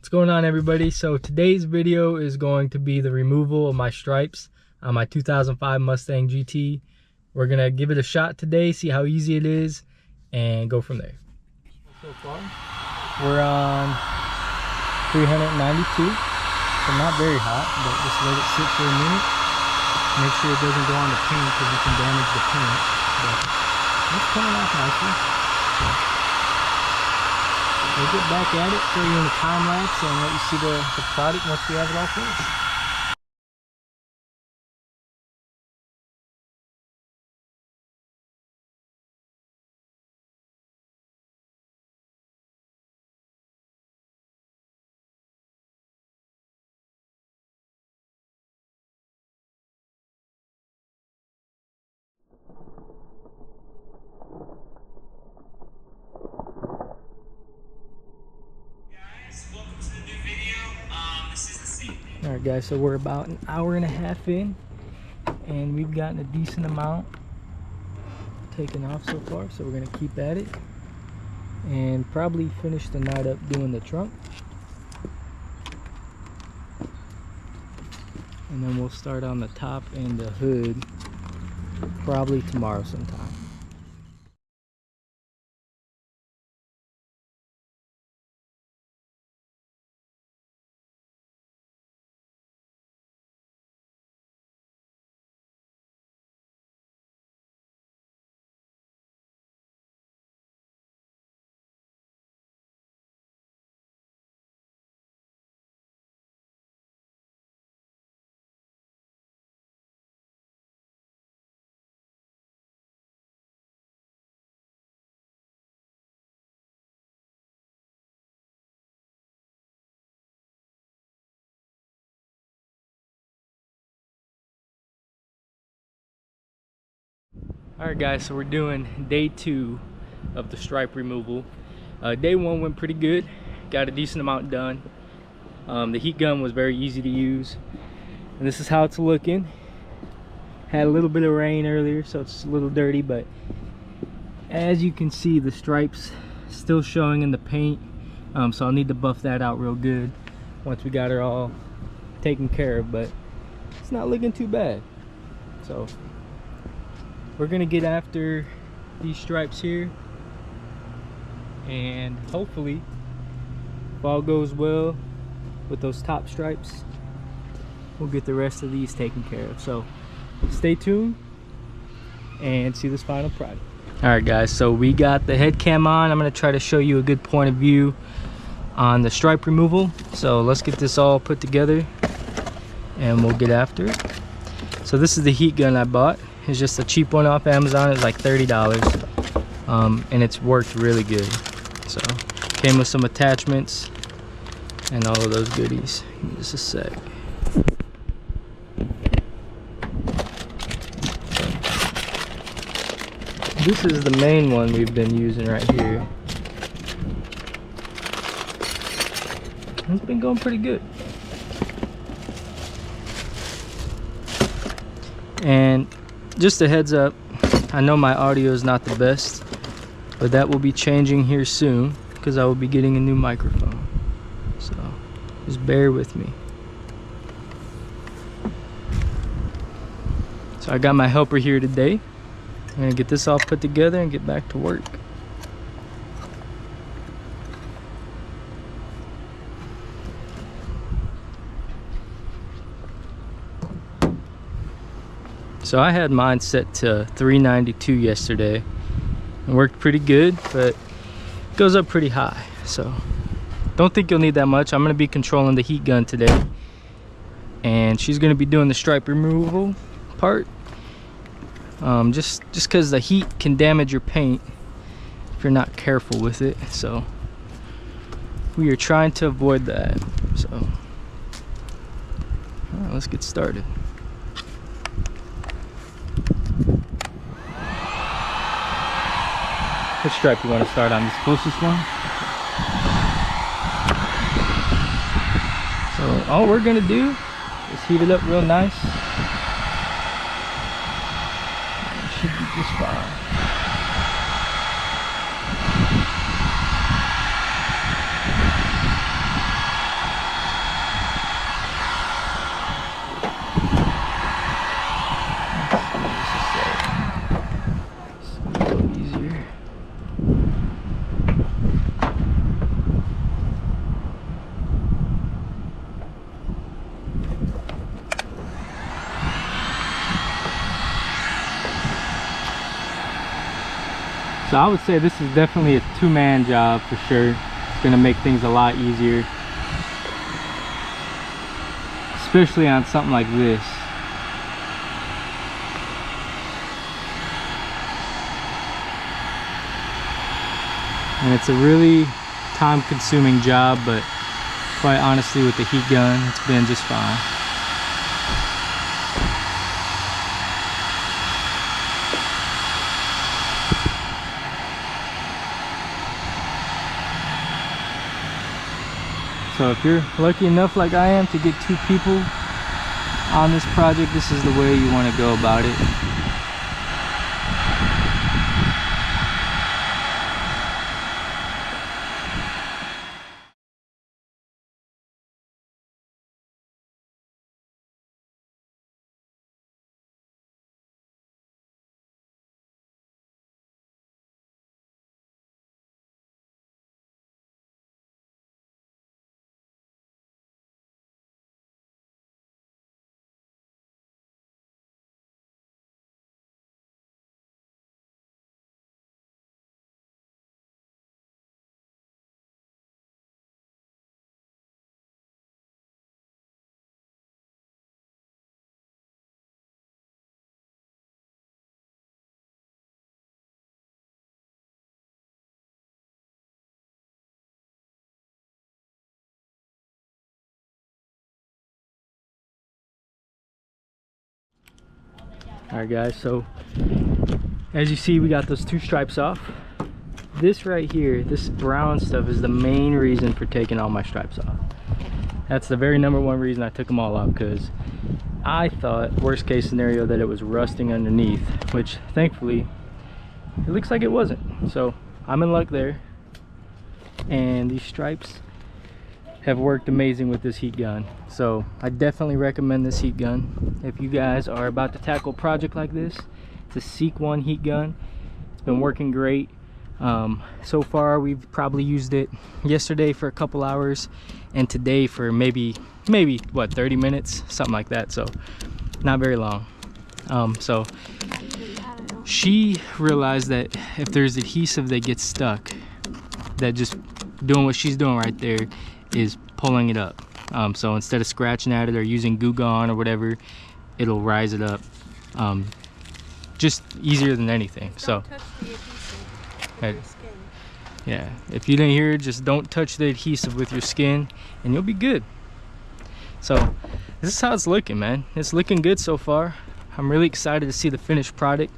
What's going on, everybody? So today's video is going to be the removal of my stripes on my 2005 Mustang GT. We're gonna give it a shot today, see how easy it is, and go from there. So far, we're on 392, so not very hot, but just let it sit for a minute. Make sure it doesn't go on the paint because it can damage the paint. But it's coming off nicely. So we'll get back at it, show you in the time lapse, and let you see the product once we have it all finished. Alright guys, so we're about an hour and a half in, and we've gotten a decent amount taken off so far, so we're going to keep at it and probably finish the night up doing the trunk, and then we'll start on the top and the hood probably tomorrow sometime. Alright guys, so we're doing day 2 of the stripe removal. Day 1 went pretty good, got a decent amount done. The heat gun was very easy to use, and this is how it's looking. Had a little bit of rain earlier, so it's a little dirty, but as you can see, the stripes still showing in the paint, so I'll need to buff that out real good once we got her all taken care of, but it's not looking too bad. So we're gonna get after these stripes here, and hopefully if all goes well with those top stripes, we'll get the rest of these taken care of. So stay tuned and see this final product. All right guys, so we got the head cam on. I'm gonna try to show you a good point of view on the stripe removal. So let's get this all put together and we'll get after it. So this is the heat gun I bought. It's just a cheap one off Amazon. It's like $30, and it's worked really good. So came with some attachments and all of those goodies. Give me just a sec. This is the main one we've been using right here. It's been going pretty good. And just a heads up, I know my audio is not the best, but that will be changing here soon because I will be getting a new microphone. So just bear with me. So I got my helper here today. I'm gonna get this all put together and get back to work. So I had mine set to 392 yesterday and worked pretty good, but it goes up pretty high. So don't think you'll need that much. I'm gonna be controlling the heat gun today, and she's gonna be doing the stripe removal part. Just because the heat can damage your paint if you're not careful with it. So we are trying to avoid that. So all right, let's get started. Which stripe you want to start on? This closest one? So all we're gonna do is heat it up real nice. It should be just fine. So I would say this is definitely a two-man job for sure. It's gonna make things a lot easier, especially on something like this. And it's a really time-consuming job, but quite honestly, with the heat gun, it's been just fine. So if you're lucky enough like I am to get 2 people on this project, this is the way you want to go about it. Alright guys, so as you see, we got those 2 stripes off. This right here, this brown stuff, is the main reason for taking all my stripes off. That's the very #1 reason I took them all off, because I thought, worst case scenario, that it was rusting underneath, which thankfully it looks like it wasn't. So I'm in luck there, and these stripes have worked amazing with this heat gun. So I definitely recommend this heat gun if you guys are about to tackle a project like this. It's a Seek 1 heat gun. It's been working great. So far we've probably used it yesterday for a couple hours and today for maybe what, 30 minutes, something like that. So not very long. So she realized that if there's adhesive that gets stuck, that just doing what she's doing right there is pulling it up. So instead of scratching at it or using Goo Gone or whatever, it'll rise it up. Just easier than anything. So touch the adhesive with your skin. Yeah, if you didn't hear it, just don't touch the adhesive with your skin and you'll be good. So this is how it's looking, man. It's looking good so far. I'm really excited to see the finished product.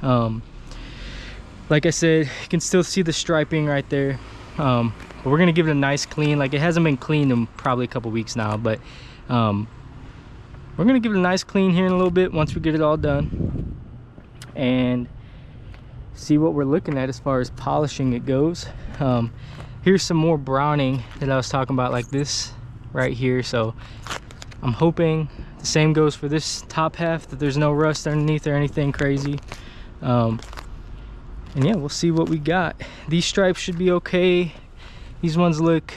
Like I said, you can still see the striping right there. But we're gonna give it a nice clean. Like, it hasn't been cleaned in probably a couple weeks now, but we're gonna give it a nice clean here in a little bit once we get it all done and see what we're looking at as far as polishing it goes. Here's some more browning that I was talking about, like this right here. So I'm hoping the same goes for this top half, that there's no rust underneath or anything crazy. And yeah, we'll see what we got. These stripes should be okay. These ones look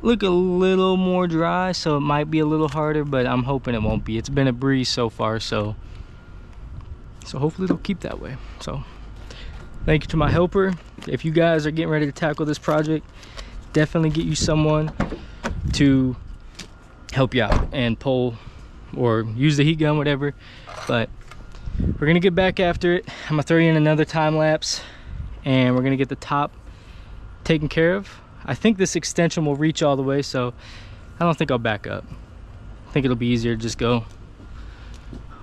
a little more dry, so it might be a little harder, but I'm hoping it won't be. It's been a breeze so far, so hopefully it'll keep that way. So thank you to my helper. If you guys are getting ready to tackle this project, definitely get you someone to help you out and pull or use the heat gun, whatever. But we're gonna get back after it. I'm gonna throw you in another time lapse and we're gonna get the top taken care of. I think this extension will reach all the way, so I don't think I'll back up. I think it'll be easier to just go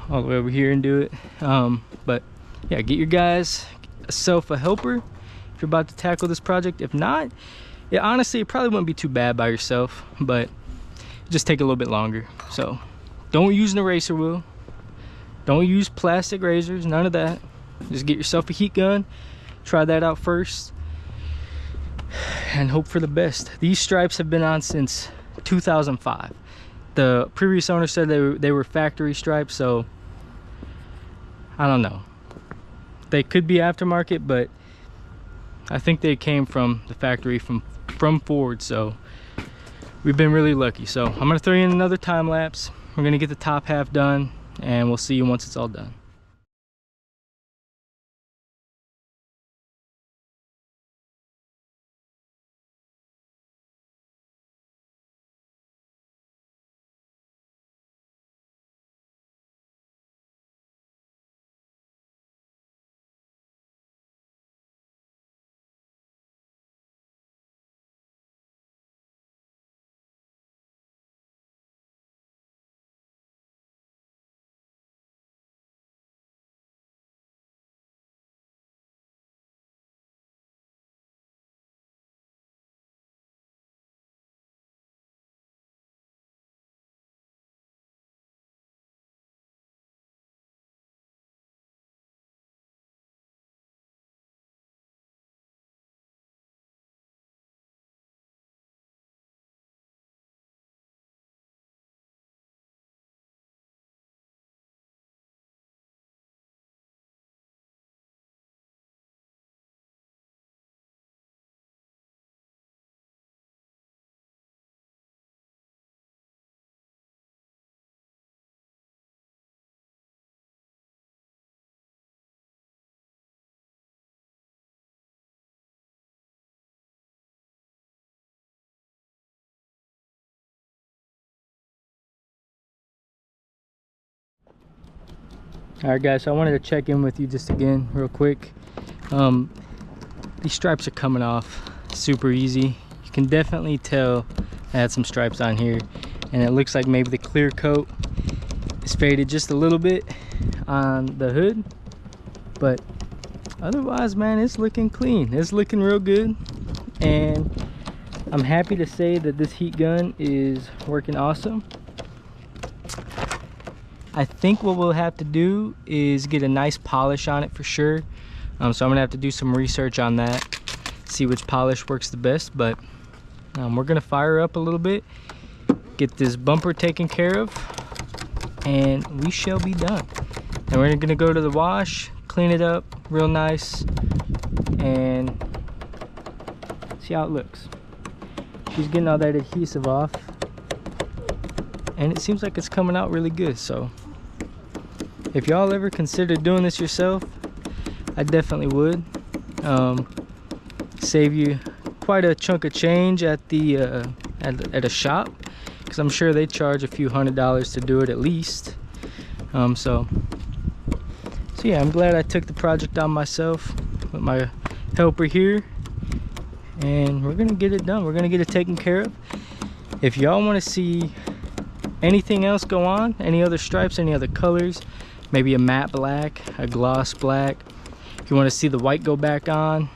all the way over here and do it. But yeah, get your guys self a helper if you're about to tackle this project. If not, yeah, honestly, it probably wouldn't be too bad by yourself, but just take a little bit longer. So don't use an eraser wheel, don't use plastic razors, none of that. Just get yourself a heat gun, try that out first, and hope for the best. These stripes have been on since 2005. The previous owner said they were factory stripes, so I don't know. They could be aftermarket, but I think they came from the factory from Ford, so we've been really lucky. So I'm gonna throw you in another time lapse. We're gonna get the top half done and we'll see you once it's all done. All right, guys, so I wanted to check in with you just again real quick. These stripes are coming off super easy. You can definitely tell I had some stripes on here, and it looks like maybe the clear coat is faded just a little bit on the hood, but otherwise, man, it's looking clean. It's looking real good, and I'm happy to say that this heat gun is working awesome. I think what we'll have to do is get a nice polish on it for sure. So I'm gonna have to do some research on that, see which polish works the best, but we're gonna fire up a little bit, get this bumper taken care of, and we shall be done. And we're gonna go to the wash, clean it up real nice, and see how it looks. She's getting all that adhesive off, and it seems like it's coming out really good. So if y'all ever consider doing this yourself, I definitely would. Save you quite a chunk of change at the at a shop, because I'm sure they charge a few $100s to do it at least. So yeah, I'm glad I took the project on myself with my helper here, and we're gonna get it done. We're gonna get it taken care of. If y'all want to see anything else go on, any other stripes, any other colors, maybe a matte black, a gloss black, if you want to see the white go back on,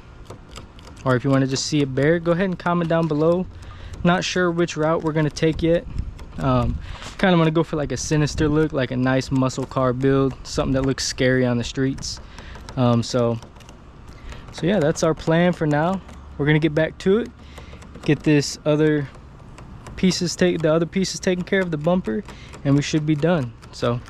or if you want to just see it bare, go ahead and comment down below. Not sure which route we're going to take yet. Kind of want to go for like a sinister look, like a nice muscle car build, something that looks scary on the streets. So yeah, that's our plan for now. We're going to get back to it, get this other pieces taken care of, the bumper, and we should be done. So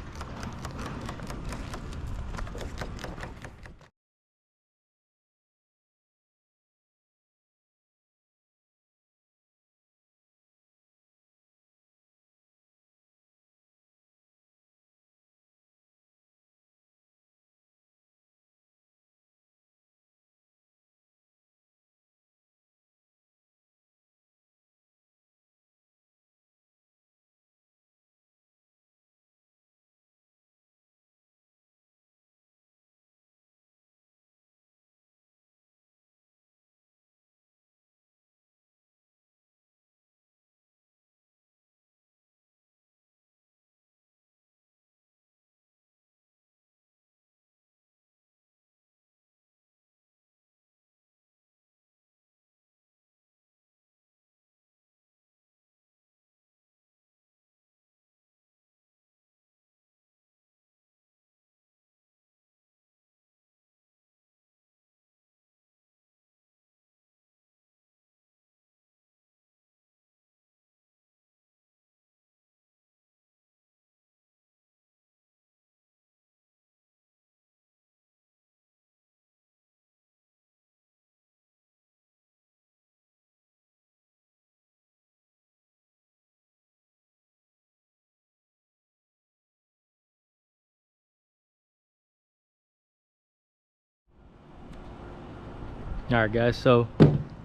all right, guys, so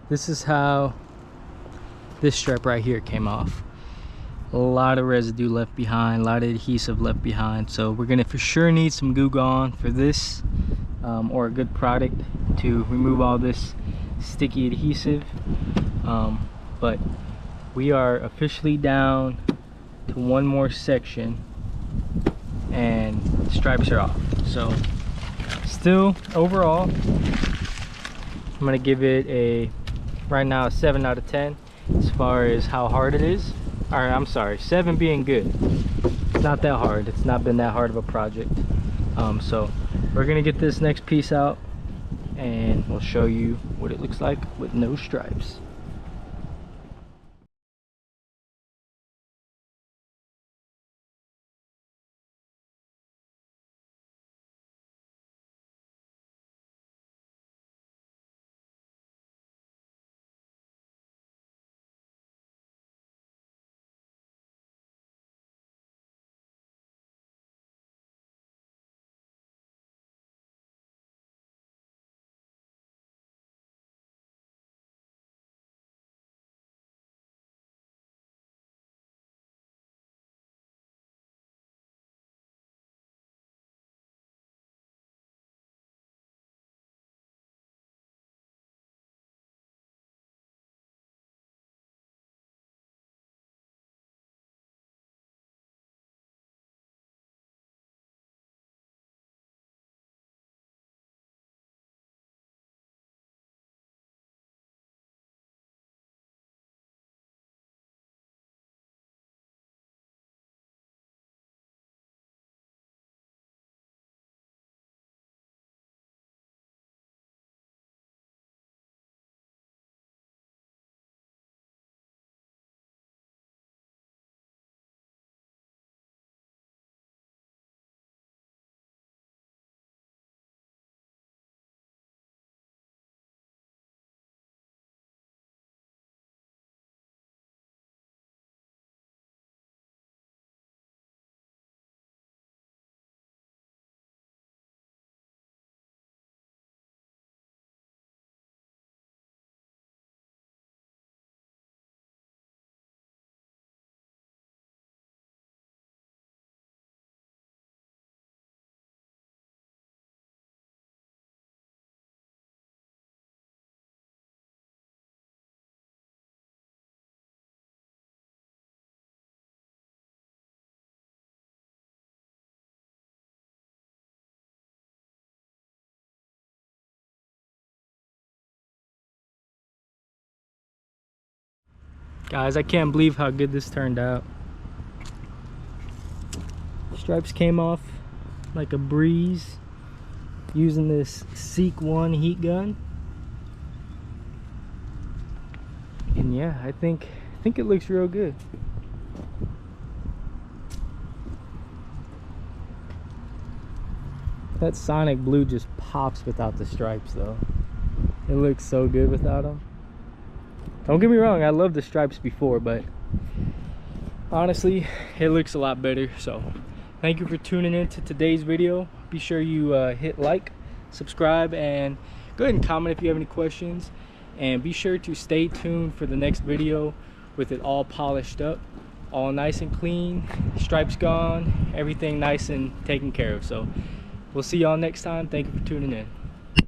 this is how this strap right here came off. A lot of residue left behind, a lot of adhesive left behind. So we're gonna for sure need some Goo Gone for this, or a good product to remove all this sticky adhesive. But we are officially down to one more section, and the stripes are off. So still, overall, I'm gonna give it a, right now, a 7 out of 10 as far as how hard it is. All right, I'm sorry, 7 being good. It's not that hard. It's not been that hard of a project. So we're gonna get this next piece out, and we'll show you what it looks like with no stripes. Guys, I can't believe how good this turned out. Stripes came off like a breeze using this Seek 1 heat gun. And yeah, I think it looks real good. That Sonic blue just pops without the stripes though. It looks so good without them. Don't get me wrong, I love the stripes before, but honestly, it looks a lot better. So thank you for tuning in to today's video. Be sure you hit like, subscribe, and go ahead and comment if you have any questions. And be sure to stay tuned for the next video with it all polished up, all nice and clean, stripes gone, everything nice and taken care of. So we'll see y'all next time. Thank you for tuning in.